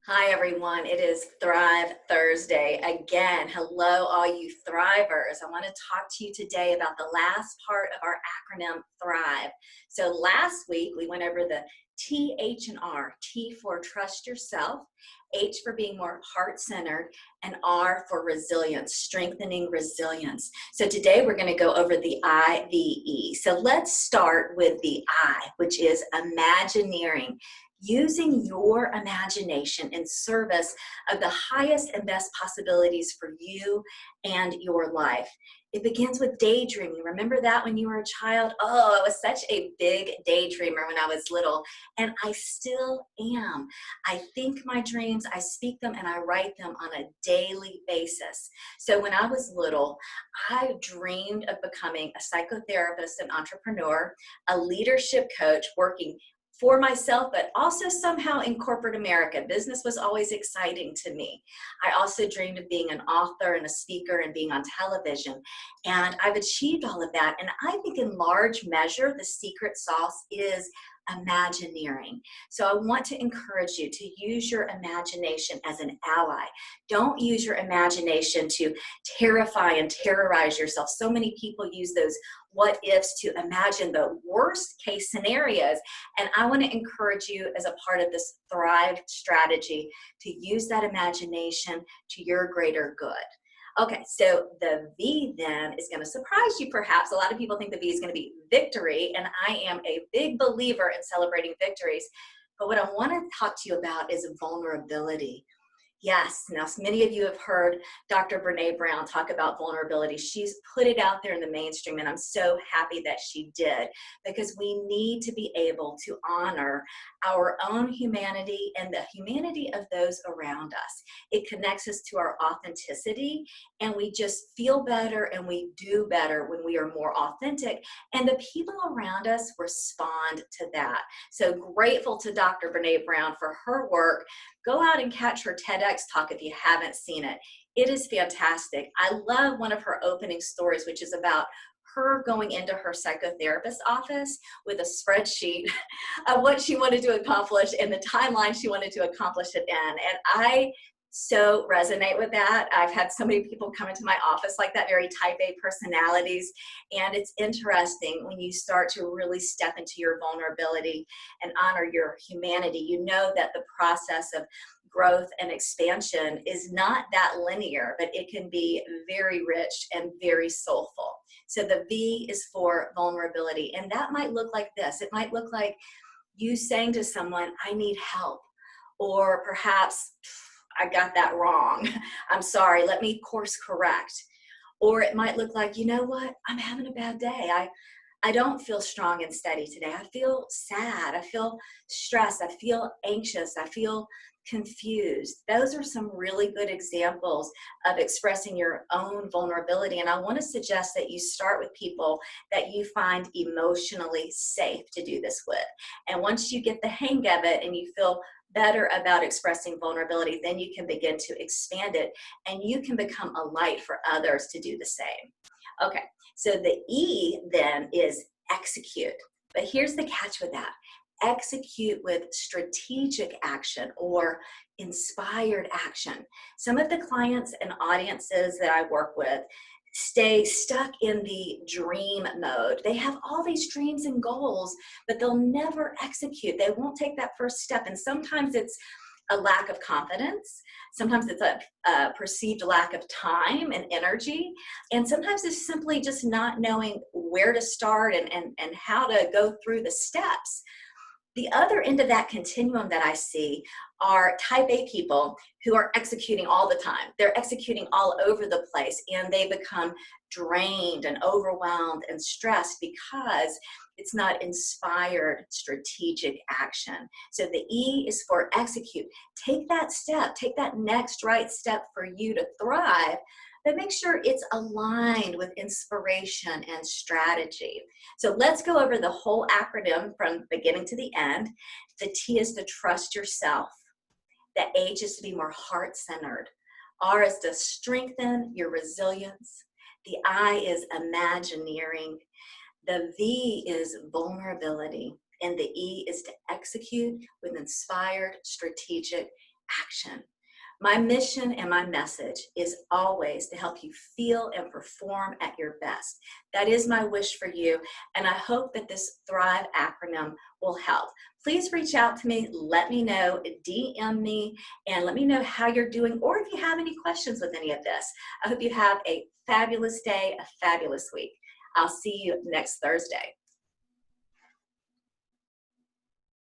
Hi, everyone. It is Thrive Thursday. Again, hello, all you Thrivers. I want to talk to you today about the last part of our acronym Thrive. So last week, we went over the T, H, and R. T for trust yourself, H for being more heart-centered, and R for resilience, strengthening resilience. So today, we're going to go over the I, V, E. So let's start with the I, which is Imagineering. Using your imagination in service of the highest and best possibilities for you and your life. It begins with daydreaming. Remember that when you were a child? Oh, I was such a big daydreamer when I was little, and I still am. I think my dreams, I speak them, and I write them on a daily basis. So when I was little, I dreamed of becoming a psychotherapist and entrepreneur, a leadership coach, working for myself, but also somehow in corporate America. Business was always exciting to me. I also dreamed of being an author and a speaker and being on television. And I've achieved all of that. And I think in large measure, the secret sauce is Imagineering. So I want to encourage you to use your imagination as an ally. Don't use your imagination to terrify and terrorize yourself. So many people use those what ifs to imagine the worst case scenarios. And I want to encourage you as a part of this Thrive strategy to use that imagination to your greater good. Okay, so the V then is going to surprise you perhaps. A lot of people think the V is going to be victory, and I am a big believer in celebrating victories. But what I want to talk to you about is vulnerability. Yes, now many of you have heard Dr. Brene Brown talk about vulnerability. She's put it out there in the mainstream, and I'm so happy that she did, because we need to be able to honor our own humanity and the humanity of those around us. It connects us to our authenticity, and we just feel better and we do better when we are more authentic, and the people around us respond to that. So grateful to Dr. Brene Brown for her work. Go out and catch her TEDx talk if you haven't seen it. It is fantastic. I love one of her opening stories, which is about her going into her psychotherapist office with a spreadsheet of what she wanted to accomplish and the timeline she wanted to accomplish it in. And I so resonate with that. I've had so many people come into my office like that, very type A personalities. And it's interesting when you start to really step into your vulnerability and honor your humanity. You know that the process of growth and expansion is not that linear, but it can be very rich and very soulful. So the V is for vulnerability. And that might look like this. It might look like you saying to someone, I need help. Or perhaps, I got that wrong. I'm sorry, let me course correct. Or it might look like, you know what, I'm having a bad day. I don't feel strong and steady today. I feel sad. I feel stressed. I feel anxious. I feel confused. Those are some really good examples of expressing your own vulnerability. And I want to suggest that you start with people that you find emotionally safe to do this with. And once you get the hang of it and you feel better about expressing vulnerability, then you can begin to expand it and you can become a light for others to do the same. Okay, so the E then is execute. But here's the catch with that. Execute with strategic action or inspired action. Some of the clients and audiences that I work with stay stuck in the dream mode. They have all these dreams and goals, but they'll never execute. They won't take that first step. And sometimes it's a lack of confidence. Sometimes it's a perceived lack of time and energy. And sometimes it's simply just not knowing where to start and how to go through the steps. The other end of that continuum that I see are type A people who are executing all the time. They're executing all over the place and they become drained and overwhelmed and stressed because it's not inspired strategic action. So the E is for execute. Take that step, take that next right step for you to thrive, but make sure it's aligned with inspiration and strategy. So let's go over the whole acronym from beginning to the end. The T is to trust yourself. The H is to be more heart-centered. R is to strengthen your resilience. The I is imagineering. The V is vulnerability. And the E is to execute with inspired strategic action. My mission and my message is always to help you feel and perform at your best. That is my wish for you, and I hope that this Thrive acronym will help. Please reach out to me, let me know, DM me, and let me know how you're doing, or if you have any questions with any of this. I hope you have a fabulous day, a fabulous week. I'll see you next Thursday.